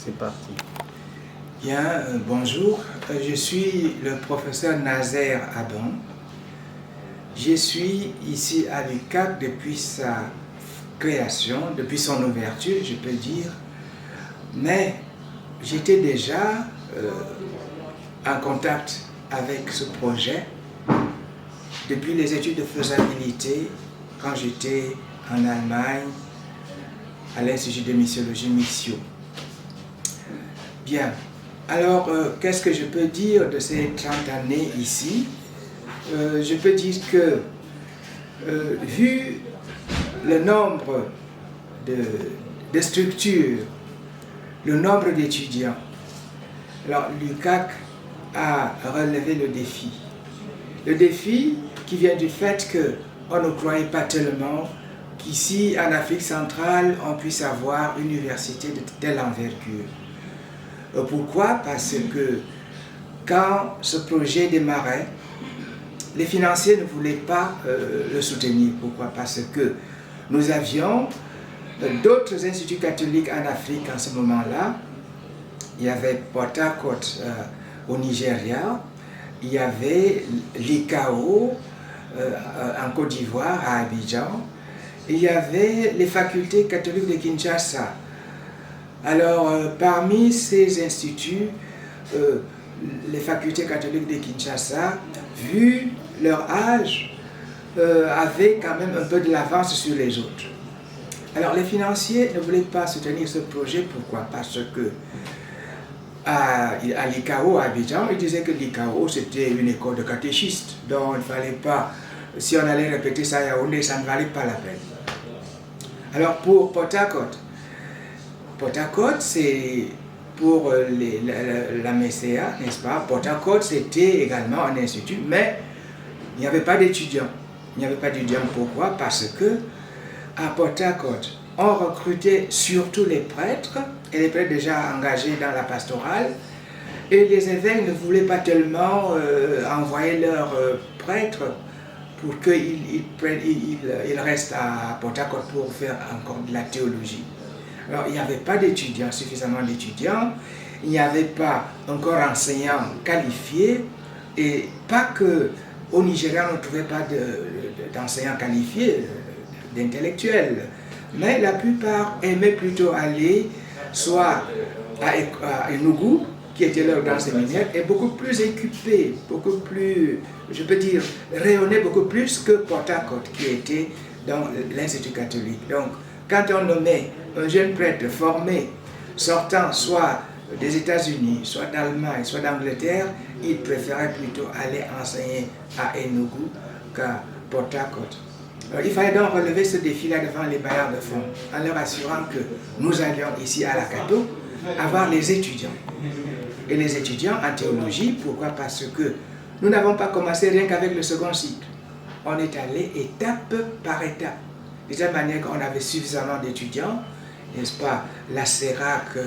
C'est parti. Bien, bonjour. Je suis le professeur Nazer Aban. Je suis ici à l'UCAC depuis sa création, depuis son ouverture, je peux dire. Mais j'étais déjà en contact avec ce projet depuis les études de faisabilité quand j'étais en Allemagne à l'Institut de missiologie Missio. Bien, alors qu'est-ce que je peux dire de ces 30 années ici? Je peux dire que vu le nombre de structures, le nombre d'étudiants, alors l'UCAC a relevé le défi. Le défi qui vient du fait qu'on ne croyait pas tellement qu'ici en Afrique centrale on puisse avoir une université de telle envergure. Pourquoi? Parce que quand ce projet démarrait, les financiers ne voulaient pas le soutenir. Pourquoi? Parce que nous avions d'autres instituts catholiques en Afrique en ce moment-là. Il y avait Port Harcourt au Nigeria, il y avait l'ICAO en Côte d'Ivoire, à Abidjan, il y avait les facultés catholiques de Kinshasa. Alors, parmi ces instituts, les facultés catholiques de Kinshasa, vu leur âge, avaient quand même un peu de l'avance sur les autres. Alors, les financiers ne voulaient pas soutenir ce projet. Pourquoi? Parce que à l'ICAO, à Abidjan, ils disaient que l'ICAO, c'était une école de catéchistes. Donc, il ne fallait pas, si on allait répéter ça à Yaoundé, ça ne valait pas la peine. Alors, pour Port Harcourt, c'est pour la MECA, n'est-ce pas? Port Harcourt, c'était également un institut, mais il n'y avait pas d'étudiants. Il n'y avait pas d'étudiants. Pourquoi? Parce que à Port Harcourt, on recrutait surtout les prêtres, et les prêtres déjà engagés dans la pastorale, et les évêques ne voulaient pas tellement envoyer leurs prêtres pour qu'ils restent à Port Harcourt pour faire encore de la théologie. Alors, il n'y avait pas d'étudiants, suffisamment d'étudiants, il n'y avait pas encore d'enseignants qualifiés, et pas que au Nigeria on ne trouvait pas d'enseignants qualifiés, d'intellectuels, mais la plupart aimaient plutôt aller soit à Enugu, qui était leur grand séminaire, et beaucoup plus équipés, beaucoup plus, je peux dire, rayonnés beaucoup plus que Port Harcourt, qui était dans l'Institut catholique. Donc, quand on nommait un jeune prêtre formé, sortant soit des États-Unis, soit d'Allemagne, soit d'Angleterre, il préférait plutôt aller enseigner à Enugu qu'à Port Harcourt. Alors, il fallait donc relever ce défi-là devant les bailleurs de fonds, en leur assurant que nous allions ici à la Cato avoir les étudiants. Et les étudiants en théologie, pourquoi? Parce que nous n'avons pas commencé rien qu'avec le second cycle. On est allé étape par étape. De cette manière qu'on avait suffisamment d'étudiants, n'est-ce pas? La CERAC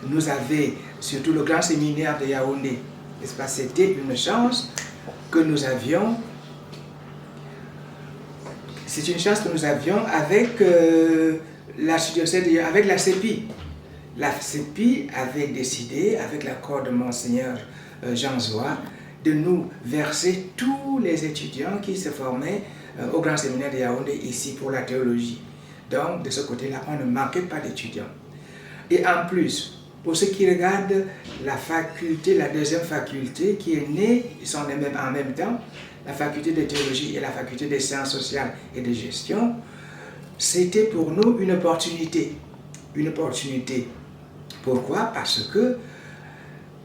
nous avait, surtout le grand séminaire de Yaoundé, n'est-ce pas? C'était une chance que nous avions. C'est une chance que nous avions avec l'archidiocèse, avec la CEPI. La CEPI avait décidé, avec l'accord de Monseigneur Jean Zoa, de nous verser tous les étudiants qui se formaient au grand séminaire de Yaoundé ici pour la théologie. Donc, de ce côté-là, on ne manquait pas d'étudiants. Et en plus, pour ceux qui regardent la faculté, la deuxième faculté qui est née, ils sont même en même temps, la faculté de théologie et la faculté des sciences sociales et de gestion, c'était pour nous une opportunité. Une opportunité. Pourquoi? Parce que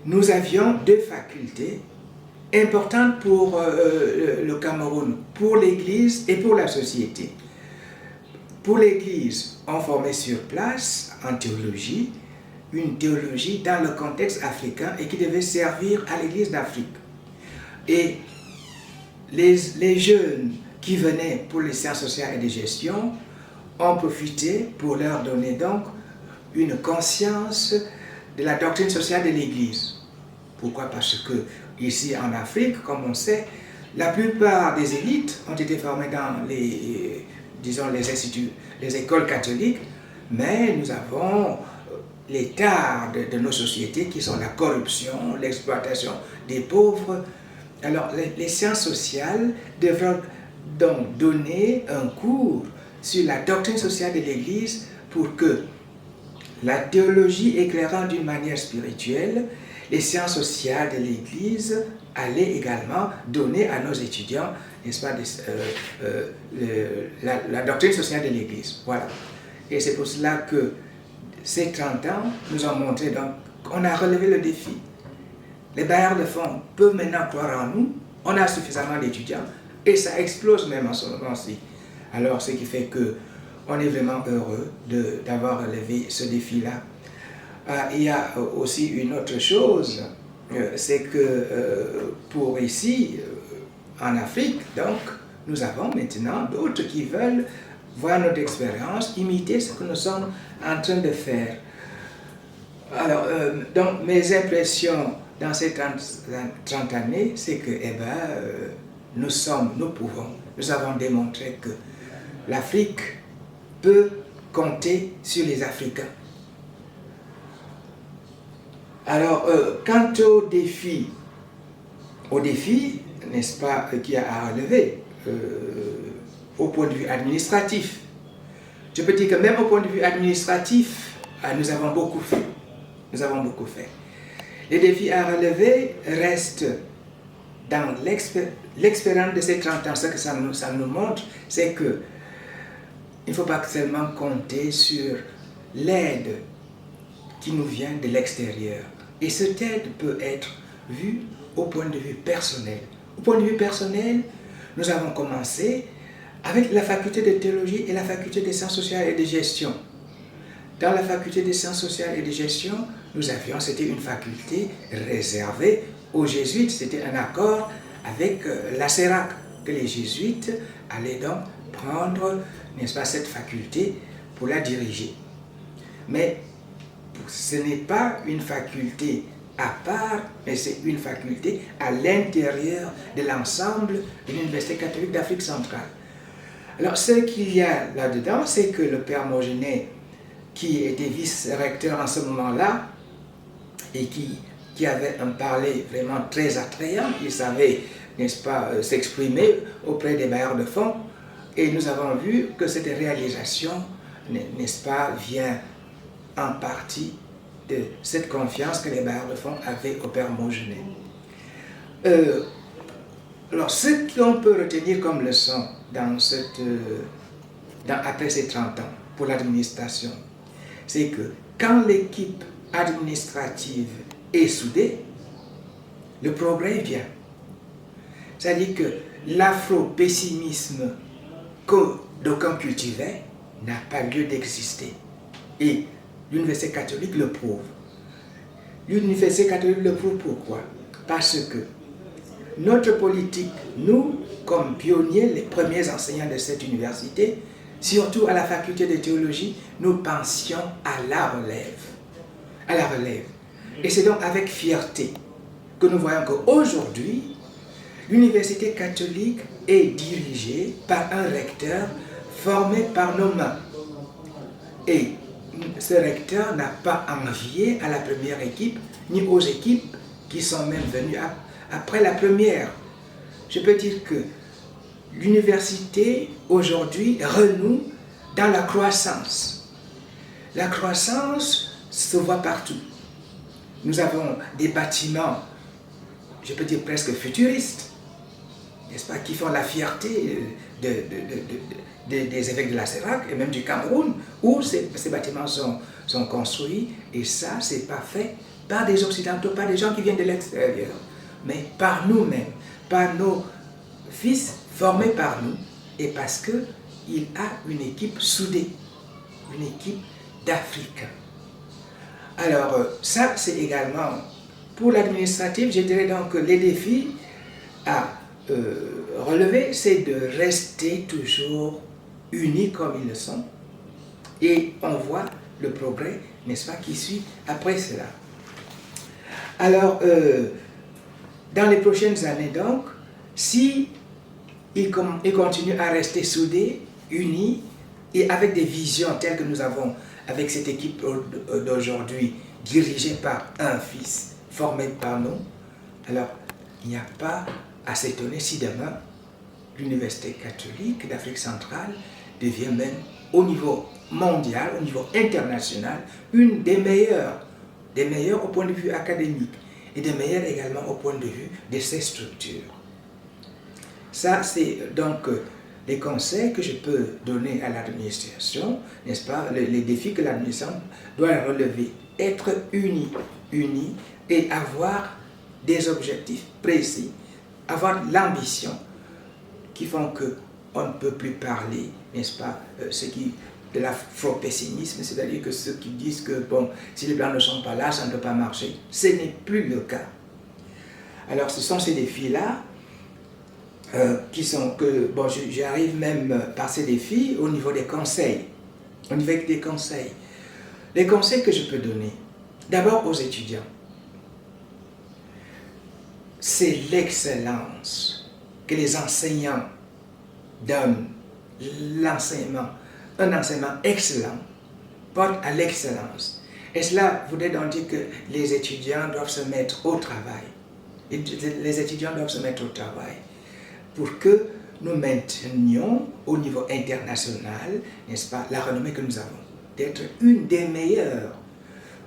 nous avions deux facultés importantes pour le Cameroun, pour l'Église et pour la société. Pour l'Église, on formait sur place en théologie, une théologie dans le contexte africain et qui devait servir à l'Église d'Afrique. Et les jeunes qui venaient pour les sciences sociales et de gestion ont profité pour leur donner donc une conscience de la doctrine sociale de l'Église. Pourquoi? Parce que ici en Afrique, comme on sait, la plupart des élites ont été formées dans les instituts, les écoles catholiques, mais nous avons les tares de nos sociétés qui sont la corruption, l'exploitation des pauvres. Alors les sciences sociales devront donc donner un cours sur la doctrine sociale de l'Église pour que la théologie éclairant d'une manière spirituelle, les sciences sociales de l'Église allaient également donner à nos étudiants, n'est-ce pas, la doctrine sociale de l'Église. Voilà. Et c'est pour cela que ces 30 ans nous ont montré donc qu'on a relevé le défi. Les bailleurs de fonds peuvent maintenant croire en nous, on a suffisamment d'étudiants et ça explose même en ce moment-ci. Alors, ce qui fait qu'on est vraiment heureux d'avoir relevé ce défi-là. Il y a aussi une autre chose, c'est que pour ici, en Afrique, donc, nous avons maintenant d'autres qui veulent voir notre expérience, imiter ce que nous sommes en train de faire. Alors, donc, mes impressions dans ces 30 années, c'est que, nous avons démontré que l'Afrique peut compter sur les Africains. Alors, quant au défi, n'est-ce pas, qu'il y a à relever, au point de vue administratif, je peux dire que même au point de vue administratif, nous avons beaucoup fait. Nous avons beaucoup fait. Les défis à relever restent dans l'expérience de ces 30 ans. Ce que ça nous montre, c'est que il ne faut pas seulement compter sur l'aide qui nous vient de l'extérieur. Et cette aide peut être vue au point de vue personnel. Au point de vue personnel, nous avons commencé avec la faculté de théologie et la faculté des sciences sociales et de gestion. Dans la faculté des sciences sociales et de gestion, c'était une faculté réservée aux jésuites. C'était un accord avec la CERAC, que les jésuites allaient donc prendre, n'est-ce pas, cette faculté pour la diriger. Mais ce n'est pas une faculté à part, mais c'est une faculté à l'intérieur de l'ensemble de l'Université catholique d'Afrique centrale. Alors, ce qu'il y a là-dedans, c'est que le père Mogenet, qui était vice-recteur en ce moment-là, et qui avait un parler vraiment très attrayant, il savait, n'est-ce pas, s'exprimer auprès des bailleurs de fonds, et nous avons vu que cette réalisation, n'est-ce pas, vient en partie de cette confiance que les bailleurs de fonds avaient au père Mogenet. Alors, ce qu'on peut retenir comme leçon après ces 30 ans pour l'administration, c'est que quand l'équipe administrative est soudée, le progrès vient. C'est-à-dire que l'afro-pessimisme que d'aucuns cultivaient n'a pas lieu d'exister. Et l'Université catholique le prouve. L'Université catholique le prouve pourquoi? Parce que notre politique, nous, comme pionniers, les premiers enseignants de cette université, surtout à la faculté de théologie, nous pensions à la relève. À la relève. Et c'est donc avec fierté que nous voyons qu'aujourd'hui, l'université catholique est dirigée par un recteur formé par nos mains. Et ce recteur n'a pas envié à la première équipe, ni aux équipes qui sont même venues après la première. Je peux dire que l'université, aujourd'hui, renoue dans la croissance. La croissance se voit partout. Nous avons des bâtiments, je peux dire presque futuristes, n'est-ce pas, qui font la fierté des évêques de la CERAC et même du Cameroun, où ces bâtiments sont construits, et ça, c'est pas fait par des Occidentaux, pas des gens qui viennent de l'extérieur, mais par nous-mêmes, par nos fils formés par nous, et parce qu'il a une équipe soudée, une équipe d'Africains. Alors, ça, c'est également, pour l'administratif, je dirais donc que les défis à relever, c'est de rester toujours unis comme ils le sont, et on voit le progrès, n'est-ce pas, qui suit après cela. Alors, dans les prochaines années donc, si ils continuent à rester soudés, unis, et avec des visions telles que nous avons avec cette équipe d'aujourd'hui, dirigée par un fils, formé par nous, alors il n'y a pas à s'étonner si demain l'Université catholique d'Afrique centrale devient même au niveau mondial, au niveau international, une des meilleures au point de vue académique et des meilleures également au point de vue de ses structures. Ça, c'est donc les conseils que je peux donner à l'administration, n'est-ce pas, les défis que l'administration doit relever, être unie et avoir des objectifs précis, avoir l'ambition qui font qu'on ne peut plus parler, n'est-ce pas, de l'afro-pessimisme, c'est-à-dire que ceux qui disent que, bon, si les Blancs ne sont pas là, ça ne peut pas marcher. Ce n'est plus le cas. Alors, ce sont ces défis-là j'arrive même par ces défis au niveau des conseils. Au niveau des conseils. Les conseils que je peux donner, d'abord aux étudiants, c'est l'excellence que les enseignants donnent, l'enseignement, un enseignement excellent, porte à l'excellence. Et cela voudrait donc dire que les étudiants doivent se mettre au travail. Les étudiants doivent se mettre au travail pour que nous maintenions au niveau international, n'est-ce pas, la renommée que nous avons, d'être une des meilleures.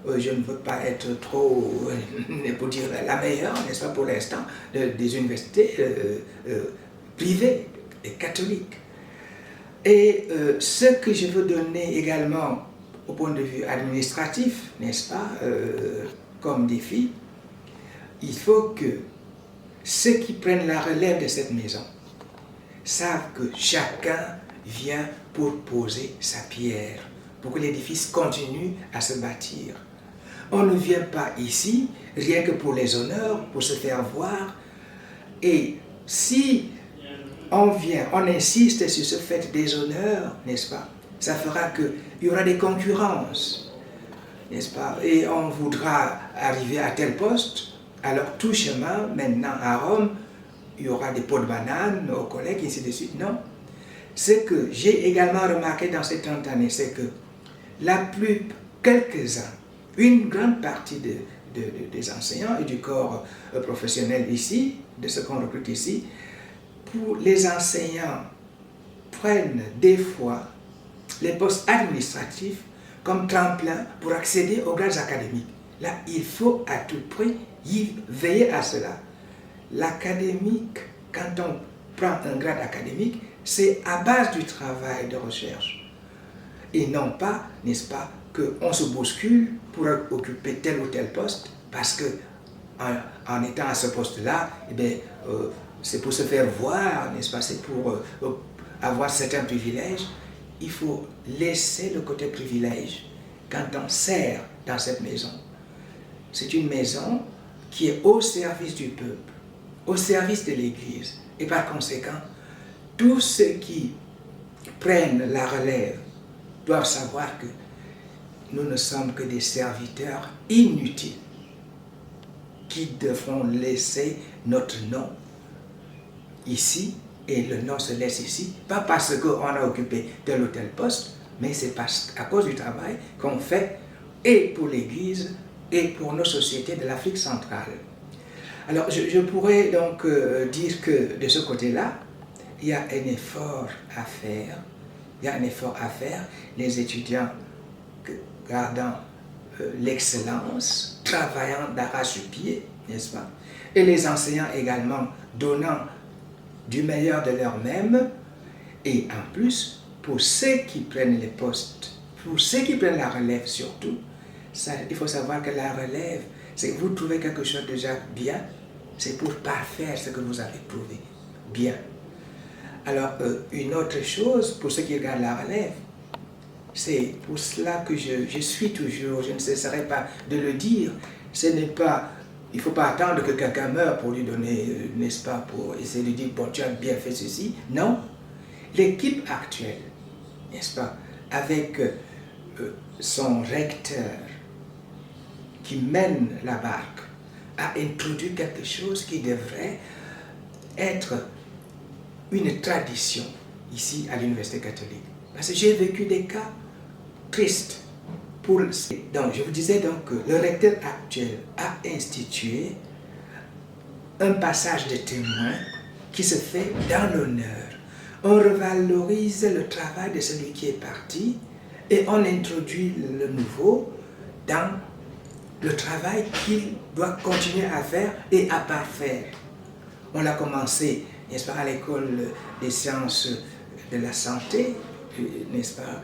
Je ne veux pas être trop, pour dire la meilleure, n'est-ce pas, pour l'instant, des universités privées et catholiques. Et ce que je veux donner également au point de vue administratif, n'est-ce pas, comme défi, il faut que ceux qui prennent la relève de cette maison savent que chacun vient pour poser sa pierre, pour que l'édifice continue à se bâtir. On ne vient pas ici rien que pour les honneurs, pour se faire voir. Et si on vient, on insiste sur ce fait des honneurs, n'est-ce pas, ça fera qu'il y aura des concurrences, n'est-ce pas, et on voudra arriver à tel poste. Alors tout chemin, maintenant à Rome, il y aura des pots de banane aux collègues, et ainsi de suite. Non. Ce que j'ai également remarqué dans ces 30 années, c'est que quelques-uns, une grande partie des enseignants et du corps professionnel ici, de ce qu'on recrute ici, pour les enseignants prennent des fois les postes administratifs comme tremplin pour accéder aux grades académiques. Là, il faut à tout prix veiller à cela. L'académique, quand on prend un grade académique, c'est à base du travail de recherche. Et non pas, n'est-ce pas, qu'on se bouscule pour occuper tel ou tel poste, parce que en étant à ce poste-là, eh bien, c'est pour se faire voir, n'est-ce pas, c'est pour avoir certains privilèges. Il faut laisser le côté privilège quand on sert dans cette maison. C'est une maison qui est au service du peuple, au service de l'Église. Et par conséquent, tous ceux qui prennent la relève doivent savoir que nous ne sommes que des serviteurs inutiles qui devront laisser notre nom ici, et le nom se laisse ici, pas parce qu'on a occupé tel ou tel poste, mais c'est à cause du travail qu'on fait et pour l'Église et pour nos sociétés de l'Afrique centrale. Alors je pourrais donc dire que de ce côté-là, il y a un effort à faire. Il y a un effort à faire. Les étudiants gardant l'excellence, travaillant d'arrache-pied, n'est-ce pas? Et les enseignants également donnant du meilleur de leur-même. Et en plus, pour ceux qui prennent les postes, pour ceux qui prennent la relève surtout, il faut savoir que la relève, c'est que vous trouvez quelque chose déjà bien, c'est pour parfaire ce que vous avez trouvé bien. Alors, une autre chose, pour ceux qui regardent la relève, c'est pour cela que je suis toujours, je ne cesserai pas de le dire, il ne faut pas attendre que quelqu'un meure pour lui donner, n'est-ce pas, pour essayer de dire, bon, tu as bien fait ceci. Non, l'équipe actuelle, n'est-ce pas, avec son recteur qui mène la barque, a introduit quelque chose qui devrait être une tradition ici à l'Université catholique. Parce que j'ai vécu des cas tristes. Donc, je vous disais donc que le recteur actuel a institué un passage de témoins qui se fait dans l'honneur. On revalorise le travail de celui qui est parti et on introduit le nouveau dans le travail qu'il doit continuer à faire et à parfaire. On l'a commencé, n'est-ce pas, à l'école des sciences de la santé, n'est-ce pas,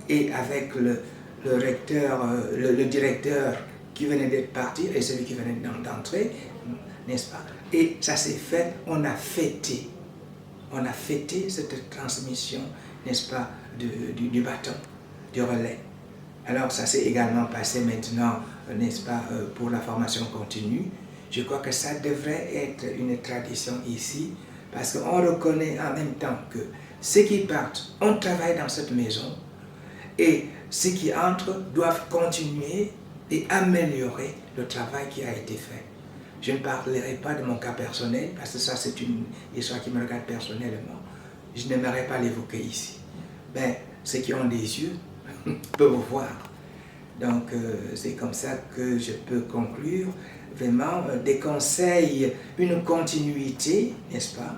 et avec le recteur, le directeur qui venait d'être parti et celui qui venait d'entrer, n'est-ce pas? Et ça s'est fait, on a fêté cette transmission, n'est-ce pas, du bâton, du relais. Alors ça s'est également passé maintenant, n'est-ce pas, pour la formation continue. Je crois que ça devrait être une tradition ici, parce qu'on reconnaît en même temps que ceux qui partent, on travaille dans cette maison, et ceux qui entrent doivent continuer et améliorer le travail qui a été fait. Je ne parlerai pas de mon cas personnel, parce que ça c'est une histoire qui me regarde personnellement. Je n'aimerais pas l'évoquer ici. Mais ceux qui ont des yeux peuvent voir. Donc c'est comme ça que je peux conclure. Vraiment des conseils, une continuité, n'est-ce pas?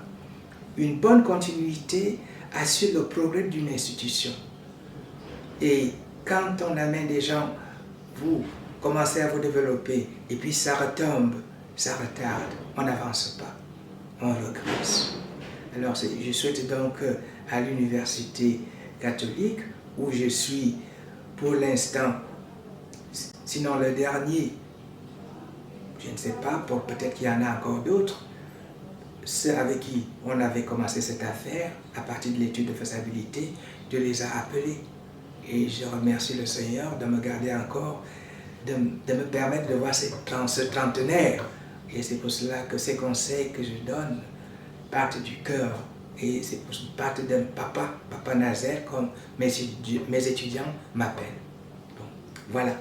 Une bonne continuité assure le progrès d'une institution. Et quand on amène des gens, vous commencez à vous développer, et puis ça retombe, ça retarde, on n'avance pas, on regresse. Alors je souhaite donc à l'université catholique, où je suis pour l'instant, sinon le dernier, je ne sais pas, peut-être qu'il y en a encore d'autres, ceux avec qui on avait commencé cette affaire, à partir de l'étude de faisabilité, Dieu les a appelés. Et je remercie le Seigneur de me garder encore, de me permettre de voir ce trentenaire. Et c'est pour cela que ces conseils que je donne partent du cœur. Et c'est partent d'un papa Nazaire, comme mes étudiants m'appellent. Bon, voilà.